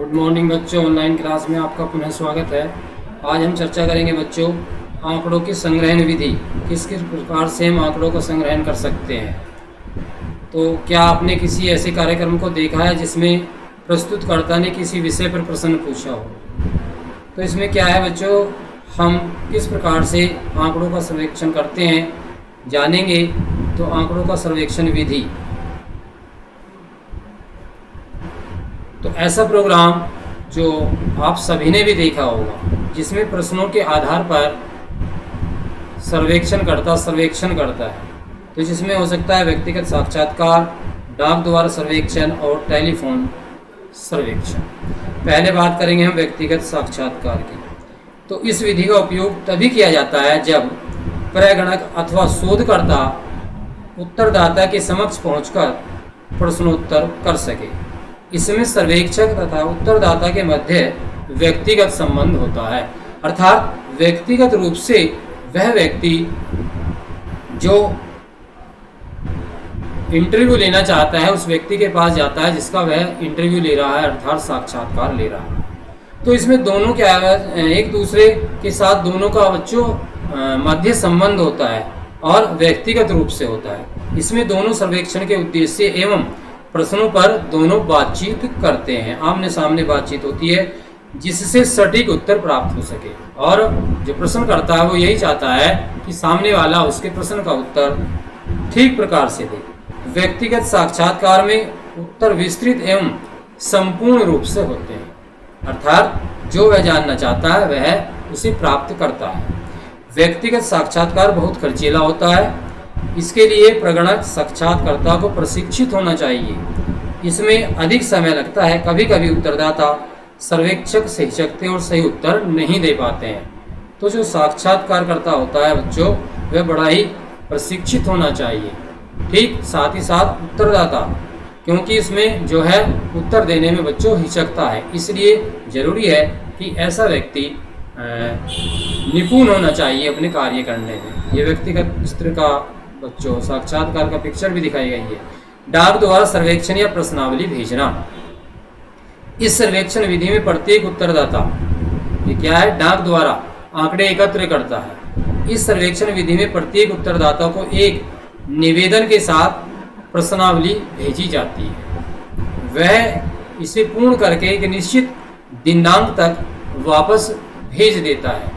Good morning बच्चों, online class में आपका पुनः स्वागत है। आज हम चर्चा करेंगे बच्चों आंकड़ों की संग्रहण विधि। किस किस प्रकार से हम आंकड़ों का संग्रहण कर सकते हैं। तो क्या आपने किसी ऐसे कार्यक्रम को देखा है जिसमें प्रस्तुतकर्ता ने किसी विषय पर प्रश्न पूछा हो। तो इसमें क्या है बच्चों, हम किस प्रकार से आंकड़ों का सर्वेक्षण करते हैं जानेंगे। तो आंकड़ों का सर्वेक्षण विधि, तो ऐसा प्रोग्राम जो आप सभी ने भी देखा होगा जिसमें प्रश्नों के आधार पर सर्वेक्षण करता है। तो जिसमें हो सकता है व्यक्तिगत साक्षात्कार, डाक द्वारा सर्वेक्षण और टेलीफोन सर्वेक्षण। पहले बात करेंगे हम व्यक्तिगत साक्षात्कार की। तो इस विधि का उपयोग तभी किया जाता है जब प्रगणक अथवा शोधकर्ता उत्तरदाता के समक्ष पहुंचकर प्रश्नोत्तर कर सके। इसमें सर्वेक्षक तथा उत्तरदाता के मध्य व्यक्तिगत संबंध होता है, अर्थात व्यक्तिगत रूप से वह व्यक्ति जो इंटरव्यू लेना चाहता है उस व्यक्ति के पास जाता है जिसका वह इंटरव्यू ले रहा है, अर्थात साक्षात्कार ले रहा है। तो इसमें दोनों क्या है, एक दूसरे के साथ दोनों का बच्चों मध्य संबंध होता है और व्यक्तिगत रूप से होता है। इसमें दोनों सर्वेक्षण के उद्देश्य एवं प्रश्नों पर दोनों बातचीत करते हैं, आमने सामने बातचीत होती है जिससे सटीक उत्तर प्राप्त हो सके। और जो प्रश्न करता है वो यही चाहता है कि सामने वाला उसके प्रश्न का उत्तर ठीक प्रकार से दे। व्यक्तिगत साक्षात्कार में उत्तर विस्तृत एवं संपूर्ण रूप से होते हैं, अर्थात जो वह जानना चाहता है वह उसे प्राप्त करता है। व्यक्तिगत साक्षात्कार बहुत खर्चीला होता है, इसके लिए प्रगणक साक्षात्कारकर्ता को प्रशिक्षित होना चाहिए। इसमें अधिक समय लगता है, कभी कभी उत्तरदाता सर्वेक्षक से हिचकते और सही उत्तर नहीं दे पाते हैं। तो जो साक्षात्कारकर्ता होता है बच्चों वह बड़ा ही प्रशिक्षित होना चाहिए। ठीक साथ ही साथ उत्तरदाता, क्योंकि इसमें जो है उत्तर देने में बच्चों हिचकता है, इसलिए जरूरी है कि ऐसा व्यक्ति निपुण होना चाहिए अपने कार्य करने में। ये व्यक्तिगत स्तर का बच्चों साक्षात्कार का पिक्चर भी दिखाई गई है। डाक द्वारा सर्वेक्षण या प्रश्नावली भेजना। इस सर्वेक्षण विधि में प्रत्येक उत्तरदाता, ये क्या है, डाक द्वारा आंकड़े एकत्र करता है। इस सर्वेक्षण विधि में प्रत्येक उत्तरदाता को एक निवेदन के साथ प्रश्नावली भेजी जाती है। वह इसे पूर्ण करके एक निश्चित दिनांक तक वापस भेज देता है।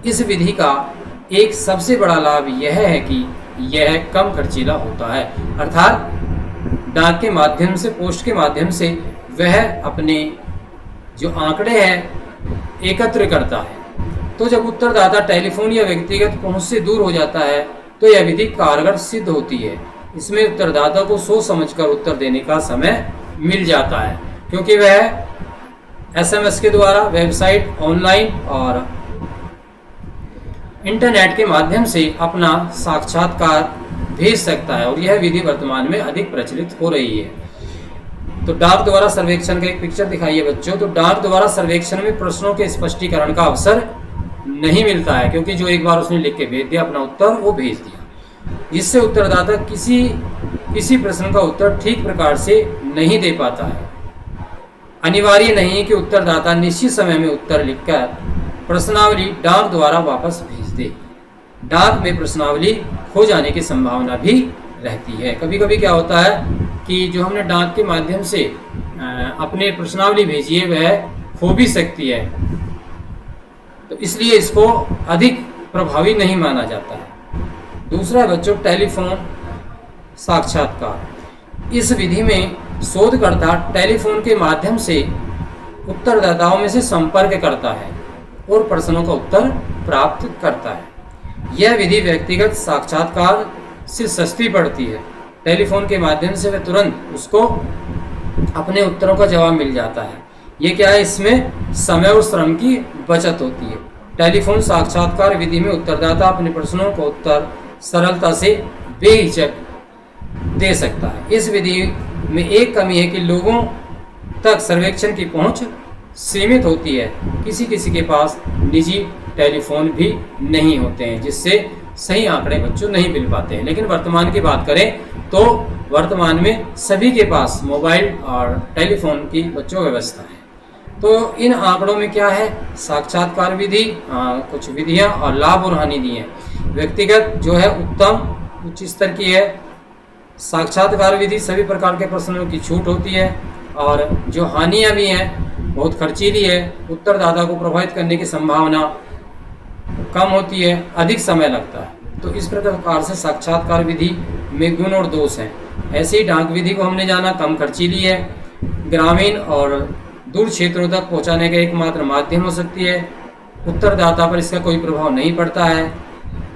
इस विधि का एक सबसे बड़ा लाभ यह है कि यह कम खर्चीला होता है, अर्थात डाक के माध्यम से, पोस्ट के माध्यम से वह अपने जो आंकड़े हैं एकत्र करता है। तो जब उत्तरदाता टेलीफोन या व्यक्तिगत पहुंच से दूर हो जाता है तो यह विधि कारगर सिद्ध होती है। इसमें उत्तरदाता को सोच समझकर उत्तर देने का समय मिल जाता है, क्योंकि वह SMS के द्वारा, वेबसाइट, ऑनलाइन और इंटरनेट के माध्यम से अपना साक्षात्कार भेज सकता है और यह विधि वर्तमान में अधिक प्रचलित हो रही है। तो डाक द्वारा सर्वेक्षण का एक पिक्चर दिखाइए बच्चों। तो डाक द्वारा सर्वेक्षण में प्रश्नों के स्पष्टीकरण का अवसर नहीं मिलता है, क्योंकि जो एक बार उसने लिख के भेज दिया अपना उत्तर, वो भेज दिया, जिससे उत्तरदाता किसी प्रश्न का उत्तर ठीक प्रकार से नहीं दे पाता है। अनिवार्य नहीं कि उत्तरदाता निश्चित समय में उत्तर लिखकर प्रश्नावली डाक द्वारा वापस भेज दे। डाक में प्रश्नावली खो जाने की संभावना भी रहती है। कभी कभी क्या होता है कि जो हमने डाक के माध्यम से अपने प्रश्नावली भेजी है वह खो भी सकती है, तो इसलिए इसको अधिक प्रभावी नहीं माना जाता है। दूसरा है बच्चों टेलीफोन साक्षात्कार। इस विधि में शोधकर्ता टेलीफोन के माध्यम से उत्तरदाताओं में से संपर्क करता है और प्रश्नों का उत्तर प्राप्त करता है। यह विधि व्यक्तिगत साक्षात्कार से सस्ती पड़ती है। टेलीफोन के माध्यम से वह तुरंत उसको अपने उत्तरों का जवाब मिल जाता है। ये क्या है, इसमें समय और श्रम की बचत होती है। टेलीफोन साक्षात्कार विधि में उत्तरदाता अपने प्रश्नों को उत्तर सरलता से बेहिचक दे सकता है। इस विधि में एक कमी है कि लोगों तक सर्वेक्षण की पहुंच सीमित होती है। किसी किसी के पास निजी टेलीफोन भी नहीं होते हैं, जिससे सही आंकड़े बच्चों नहीं मिल पाते हैं। लेकिन वर्तमान की बात करें तो वर्तमान में सभी के पास मोबाइल और टेलीफोन की बच्चों व्यवस्था है। तो इन आंकड़ों में क्या है, साक्षात्कार विधि, कुछ विधियां और लाभ और हानि दी हैं। व्यक्तिगत जो है उत्तम उच्च स्तर की है। साक्षात्कार विधि सभी प्रकार के प्रश्नों की छूट होती है, और जो हानियां भी हैं बहुत खर्चीली है। उत्तरदाता को प्रभावित करने की संभावना कम होती है, अधिक समय लगता है। तो इस प्रकार से साक्षात्कार विधि में गुण और दोष हैं। ऐसे ही डाक विधि को हमने जाना, कम खर्चीली है, ग्रामीण और दूर क्षेत्रों तक पहुंचाने का एकमात्र माध्यम हो सकती है। उत्तरदाता पर इसका कोई प्रभाव नहीं पड़ता है।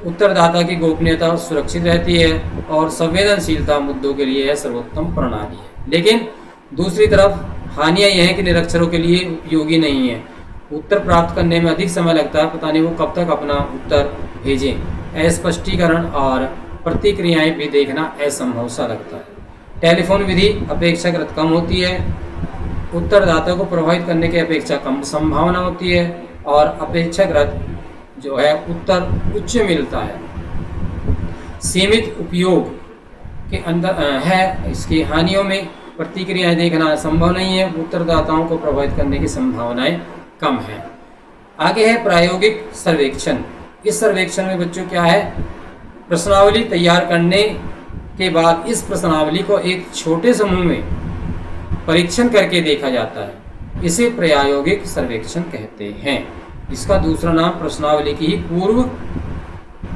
उत्तरदाता की गोपनीयता सुरक्षित रहती है, और संवेदनशीलता मुद्दों के लिए यह सर्वोत्तम प्रणाली है। लेकिन दूसरी तरफ हानियां यह है कि निरक्षरों के लिए उपयोगी नहीं है। उत्तर प्राप्त करने में अधिक समय लगता है, पता नहीं वो कब तक अपना उत्तर भेजें। अस्पष्टीकरण और प्रतिक्रियाएं भी देखना असंभव सा लगता है। टेलीफोन विधि अपेक्षाकृत कम होती है, उत्तरदाता को प्रभावित करने की अपेक्षा कम संभावना होती है, और अपेक्षाकृत जो है उत्तर उच्च मिलता है। सीमित उपयोग के अंदर है। इसकी हानियों में प्रतिक्रियाएं देखना संभव नहीं है, उत्तरदाताओं को प्रभावित करने की संभावनाएं कम है। आगे है प्रायोगिक सर्वेक्षण। इस सर्वेक्षण में बच्चों क्या है, प्रश्नावली तैयार करने के बाद इस प्रश्नावली को एक छोटे समूह में परीक्षण करके देखा जाता है। इसे प्रायोगिक सर्वेक्षण कहते हैं। इसका दूसरा नाम प्रश्नावली की ही पूर्व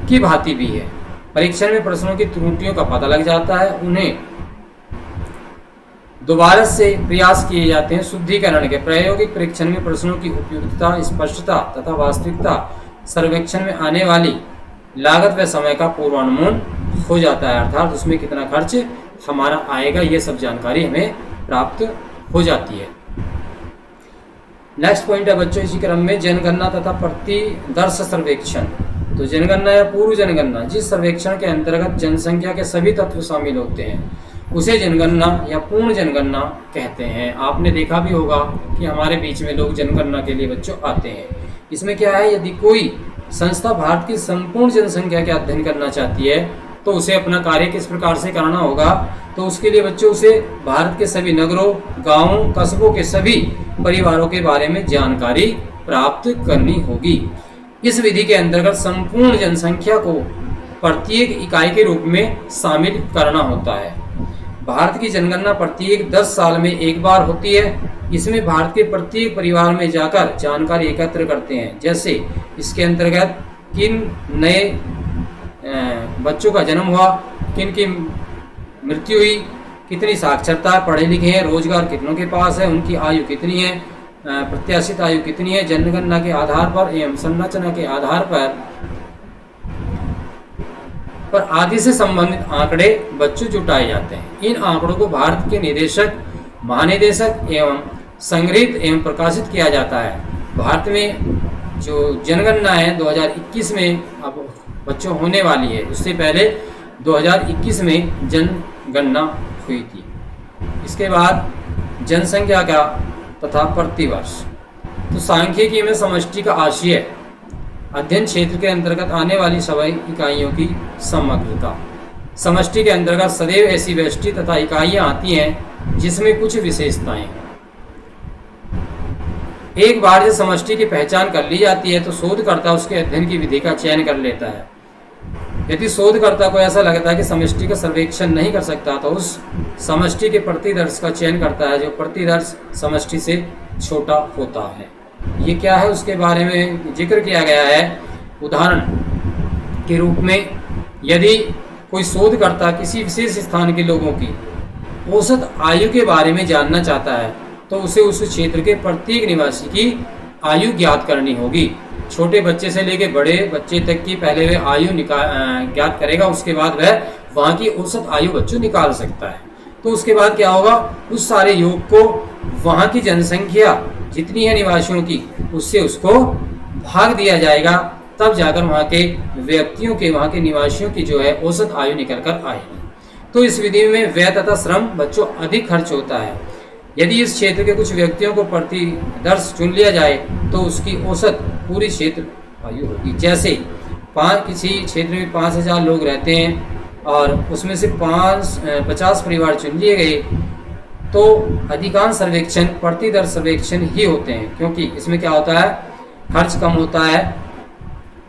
की भांति भी है। परीक्षण में प्रश्नों की त्रुटियों का पता लग जाता है, उन्हें दोबारा से प्रयास किए जाते हैं शुद्धिकरण के। प्रायोगिक परीक्षण में प्रश्नों की उपयुक्तता, स्पष्टता तथा वास्तविकता, सर्वेक्षण में आने वाली लागत व समय का पूर्वानुमान हो जाता है, अर्थात उसमें कितना खर्च हमारा आएगा, ये सब जानकारी हमें प्राप्त हो जाती है। नेक्स्ट पॉइंट है बच्चों इसी क्रम में जनगणना तथा प्रतिदर्श सर्वेक्षण। तो जनगणना या पूर्व जनगणना, जिस सर्वेक्षण के अंतर्गत जनसंख्या के सभी तत्व शामिल होते हैं, उसे जनगणना या पूर्ण जनगणना कहते हैं। आपने देखा भी होगा कि हमारे बीच में लोग जनगणना के लिए बच्चों आते हैं। इसमें क्या है, यदि कोई संस्था भारत की संपूर्ण जनसंख्या का अध्ययन करना चाहती है तो उसे अपना कार्य किस प्रकार से करना होगा, तो उसके लिए बच्चों उसे भारत के सभी नगरों, गांवों, कस्बों के सभी परिवारों के बारे में जानकारी प्राप्त करनी होगी। इस विधि के अंतर्गत संपूर्ण जनसंख्या को प्रत्येक इकाई के रूप में शामिल करना होता है। भारत की जनगणना प्रत्येक 10 साल में एक बार होती है। इसमें भारत के प्रत्येक परिवार में जाकर जानकारी एकत्र करते हैं, जैसे इसके अंतर्गत किन नए बच्चों का जन्म हुआ, किन की मृत्यु हुई, कितनी साक्षरता, पढ़े लिखे हैं, रोजगार कितनों के पास है, उनकी आयु कितनी है, प्रत्याशित आयु कितनी है। जनगणना के आधार पर एवं संरचना के आधार पर आदि से संबंधित आंकड़े बच्चों जुटाए जाते हैं। इन आंकड़ों को भारत के निदेशक, महानिदेशक एवं संग्रहित एवं प्रकाशित किया जाता है। भारत में जो जनगणना है 2021 में अब बच्चों होने वाली है, उससे पहले 2021 में जनगणना हुई थी। इसके बाद जनसंख्या का तथा प्रतिवर्ष। तो सांख्यिकी में समष्टि का आशय अध्ययन क्षेत्र के अंतर्गत आने वाली सभी इकाइयों की समग्रता। समष्टि के अंतर्गत सदैव ऐसी व्यष्टि तथा इकाइयां आती हैं जिसमें कुछ विशेषताएं हैं। एक बार जब समष्टि की पहचान कर ली जाती है तो शोधकर्ता उसके अध्ययन की विधि का चयन कर लेता है। यदि शोधकर्ता को ऐसा लगता है कि समष्टि का सर्वेक्षण नहीं कर सकता तो उस समष्टि के प्रतिदर्श का चयन करता है, जो प्रतिदर्श समष्टि से छोटा होता है। ये क्या है उसके बारे में जिक्र किया गया है। उदाहरण के रूप में यदि कोई शोधकर्ता किसी विशेष स्थान के लोगों की औसत आयु के बारे में जानना चाहता है तो उसे उस क्षेत्र के प्रत्येक निवासी की आयु ज्ञात करनी होगी। छोटे बच्चे से लेकर बड़े बच्चे तक की पहले वह आयु ज्ञात करेगा, उसके बाद वह वहाँ की औसत आयु बच्चों निकाल सकता है। तो उसके बाद क्या होगा, उस सारे योग को वहाँ की जनसंख्या जितनी है निवासियों की उससे उसको भाग दिया जाएगा, तब जाकर वहाँ के व्यक्तियों के, वहाँ के निवासियों की जो है औसत आयु निकल कर आएगी। तो इस विधि में व्यय तथा श्रम बच्चों अधिक खर्च होता है। यदि इस क्षेत्र के कुछ व्यक्तियों को प्रतिदर्श चुन लिया जाए तो उसकी औसत पूरी क्षेत्र आयु होगी। जैसे किसी क्षेत्र में 5000 लोग रहते हैं और उसमें से 50 परिवार चुन लिए गए, तो अधिकांश सर्वेक्षण प्रति दर सर्वेक्षण ही होते हैं, क्योंकि इसमें क्या होता है, खर्च कम होता है,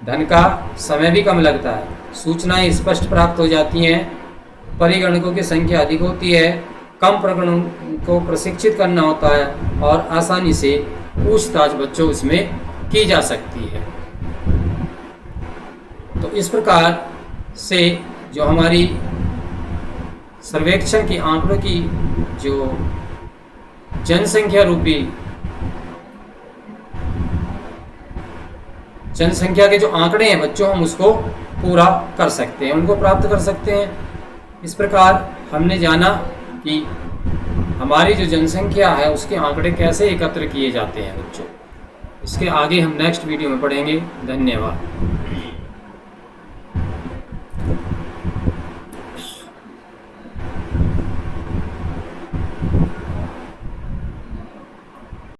धन का समय भी कम लगता है, सूचनाएं स्पष्ट प्राप्त हो जाती हैं, परिगणकों की संख्या अधिक होती है, कम प्रकरणों को प्रशिक्षित करना होता है और आसानी से पूछताछ बच्चों इसमें की जा सकती है। तो इस प्रकार से जो हमारी सर्वेक्षण की आंकड़ों की जो जनसंख्या रूपी जनसंख्या के जो आंकड़े हैं बच्चों, हम उसको पूरा कर सकते हैं, उनको प्राप्त कर सकते हैं। इस प्रकार हमने जाना कि हमारी जो जनसंख्या है उसके आंकड़े कैसे एकत्र किए जाते हैं बच्चों। इसके आगे हम नेक्स्ट वीडियो में पढ़ेंगे। धन्यवाद।